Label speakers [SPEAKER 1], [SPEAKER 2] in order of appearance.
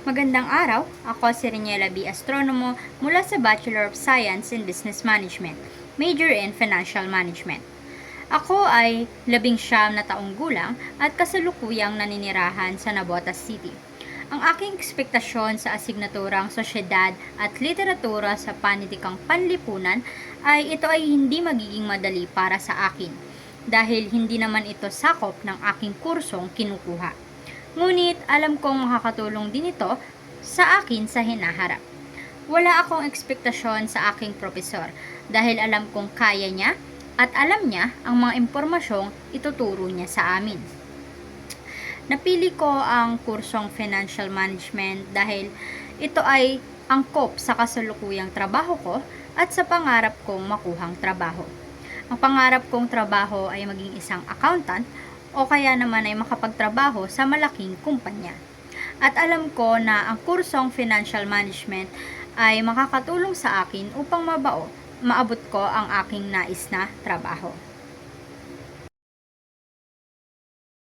[SPEAKER 1] Magandang araw, ako si Reniela B. Astronomo mula sa Bachelor of Science in Business Management, major in Financial Management. Ako ay 19 na taong gulang at kasalukuyang naninirahan sa Navotas City. Ang aking ekspektasyon sa asignaturang Sosyedad at Literatura sa Panitikang Panlipunan ay ito ay hindi magiging madali para sa akin dahil hindi naman ito sakop ng aking kursong kinukuha. Ngunit alam kong makakatulong din ito sa akin sa hinaharap. Wala akong ekspektasyon sa aking propesor dahil alam kong kaya niya at alam niya ang mga impormasyong ituturo niya sa amin. Napili ko ang kursong Financial Management dahil ito ay angkop sa kasalukuyang trabaho ko at sa pangarap kong makuhang trabaho. Ang pangarap kong trabaho ay maging isang accountant o kaya naman ay makapagtrabaho sa malaking kumpanya. At alam ko na ang kursong Financial Management ay makakatulong sa akin upang maabot ko ang aking nais na trabaho.